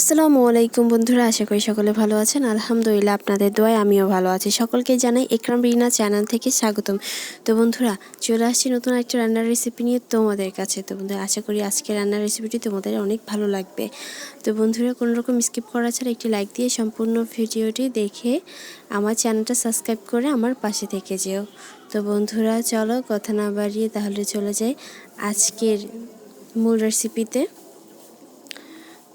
আসসালামু আলাইকুম বন্ধুরা, আশা করি সকলে ভালো আছেন। আলহামদুলিল্লাহ, আপনাদের দোয়ায় আমিও ভালো আছি। সকলকে জানাই একরাম রিনা চ্যানেল থেকে স্বাগতম। তো বন্ধুরা, চলে আসছি নতুন একটা রান্নার রেসিপি নিয়ে তোমাদের কাছে। তো বন্ধুরা, আশা করি আজকে রান্নার রেসিপিটি তোমাদের অনেক ভালো লাগবে। তো বন্ধুরা, কোনো রকম স্কিপ করা ছাড়া একটি লাইক দিয়ে সম্পূর্ণ ভিডিওটি দেখে আমার চ্যানেলটা সাবস্ক্রাইব করে আমার পাশে থেকে যেও। তো বন্ধুরা, চলো কথা না বাড়িয়ে তাহলে চলে যাই আজকের মূল রেসিপিতে।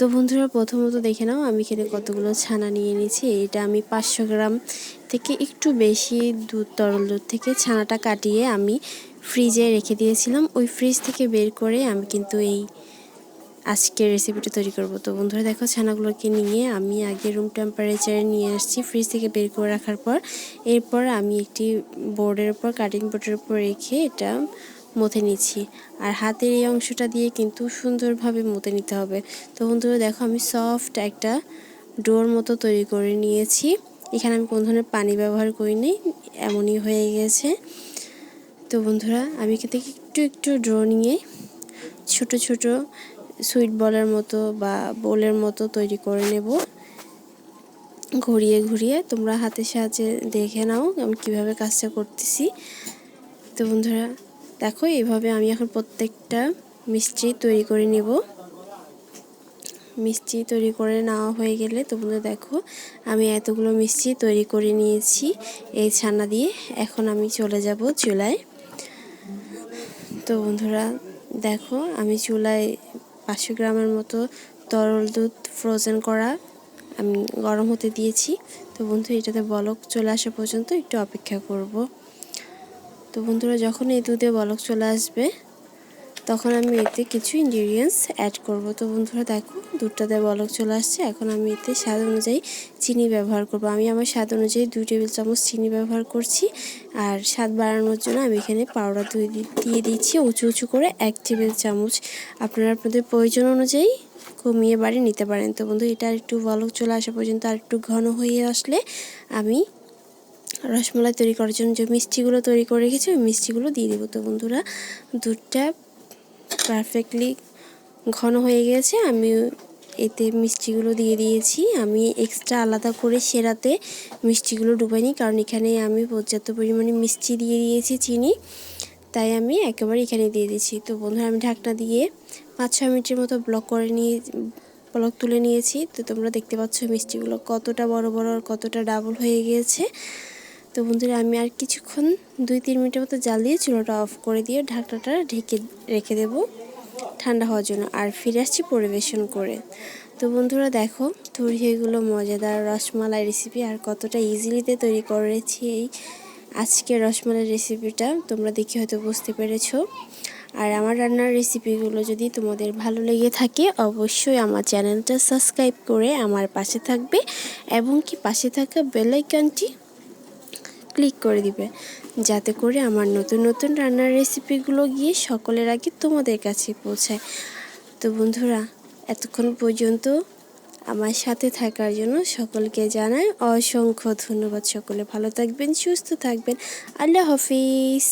তো বন্ধুরা, প্রথমত দেখে নাও আমি এখানে কতগুলো ছানা নিয়ে নিয়েছি। এটা আমি 500 গ্রাম থেকে একটু বেশি তরল দুধ থেকে ছানাটা কাটিয়ে আমি ফ্রিজে রেখে দিয়েছিলাম। ওই ফ্রিজ থেকে বের করে আমি কিন্তু এই আজকের রেসিপিটা তৈরি করব। তো বন্ধুরা দেখো, ছানাগুলোকে নিয়ে আমি আগে রুম টেম্পারেচারে নিয়ে আসছি ফ্রিজ থেকে বের করে রাখার পর। এরপর আমি একটি বোর্ডের উপর, কাটিং বোর্ডের উপর রেখে এটা মথে নিচ্ছি। আর হাতের এই অংশটা দিয়ে কিন্তু সুন্দরভাবে মথে নিতে হবে। তো বন্ধুরা দেখো, আমি সফট একটা ডোর মতো তৈরি করে নিয়েছি। এখানে আমি কোনো ধরনের পানি ব্যবহার করিনি, এমনই হয়ে গেছে। তো বন্ধুরা, আমি এখান থেকে একটু একটু ড্র নিয়ে ছোট ছোট সুইট বলের মতো বা বোলের মতো তৈরি করে নেব। ঘুরিয়ে ঘুরিয়ে তোমরা হাতের সাহায্যে দেখে নাও আমি কিভাবে কাজটা করতেছি। তো বন্ধুরা দেখো, এইভাবে আমি এখন প্রত্যেকটা মিষ্টি তৈরি করে নেব। মিষ্টি তৈরি করে নেওয়া হয়ে গেলে তো বন্ধুরা দেখো, আমি এতগুলো মিষ্টি তৈরি করে নিয়েছি এই ছানা দিয়ে। এখন আমি চলে যাব চুলায়। তো বন্ধুরা দেখো, আমি চুলায় 500 গ্রামের মতো তরল দুধ ফ্রোজেন করা আমি গরম হতে দিয়েছি। তো বন্ধু, এটাতে বলক চলে আসা পর্যন্ত একটু অপেক্ষা করব। তো বন্ধুরা, যখন এই দুধে বলক চলে আসবে তখন আমি এতে কিছু ইনগ্রিডিয়েন্টস অ্যাড করব। তো বন্ধুরা দেখো, দুধটাতে বলক চলে আসছে। এখন আমি এতে স্বাদ অনুযায়ী চিনি ব্যবহার করব। আমি আমার স্বাদ অনুযায়ী 2 টেবিল চামচ চিনি ব্যবহার করছি। আর স্বাদ বাড়ানোর জন্য আমি এখানে পাউডার দিয়ে দিচ্ছি উঁচু উঁচু করে 1 টেবিল চামচ। আপনারা আপনাদের প্রয়োজন অনুযায়ী কমিয়ে বাড়িয়ে নিতে পারেন। তো বন্ধু, এটা একটু বলক চলে আসা পর্যন্ত আর একটু ঘন হয়ে আসলে আমি রসমালাই তৈরি করার জন্য যে মিষ্টিগুলো তৈরি করে রেখেছি ওই মিষ্টিগুলো দিয়ে দেবো। তো বন্ধুরা, দুধটা পারফেক্টলি ঘন হয়ে গেছে। আমি এতে মিষ্টিগুলো দিয়ে দিয়েছি। আমি এক্সট্রা আলাদা করে সেরাতে মিষ্টিগুলো ডুবাইনি, কারণ এখানে আমি পর্যাপ্ত পরিমাণে মিষ্টি দিয়ে দিয়েছি, চিনি, তাই আমি একেবারে এখানে দিয়ে দিচ্ছি। তো বন্ধুরা, আমি ঢাকনা দিয়ে 5-6 মিনিটের মতো ব্লক তুলে নিয়েছি। তো তোমরা দেখতে পাচ্ছ মিষ্টিগুলো কতটা বড় বড় আর কতটা ডাবল হয়ে গিয়েছে। তো বন্ধুরা, আমি আর কিছুক্ষণ 2-3 মিনিটের মতো জাল দিয়ে চুলাটা অফ করে দিয়ে ঢাকনাটা ঢেকে রেখে দেব ঠান্ডা হওয়ার জন্য। আর ফিরে আসছি পরিবেশন করে। তো বন্ধুরা দেখো, তৈরি হয়ে গেলো মজাদার রসমালাই রেসিপি। আর কতটা ইজিলিতে তৈরি করেছি এই আজকের রসমালাই রেসিপিটা তোমরা দেখে হয়তো বুঝতে পেরেছো। আর আমার রান্নার রেসিপিগুলো যদি তোমাদের ভালো লেগে থাকে অবশ্যই আমার চ্যানেলটা সাবস্ক্রাইব করে আমার পাশে থাকবে এবং কি পাশে থাকা বেল আইকনটি ক্লিক করে দিবে, যাতে করে আমার নতুন নতুন রান্নার রেসিপিগুলো গিয়ে সকলের আগে তোমাদের কাছে পৌঁছায়। তো বন্ধুরা, এতক্ষণ পর্যন্ত আমার সাথে থাকার জন্য সকলকে জানাই অসংখ্য ধন্যবাদ। সকলে ভালো থাকবেন, সুস্থ থাকবেন। আল্লাহ হাফিজ।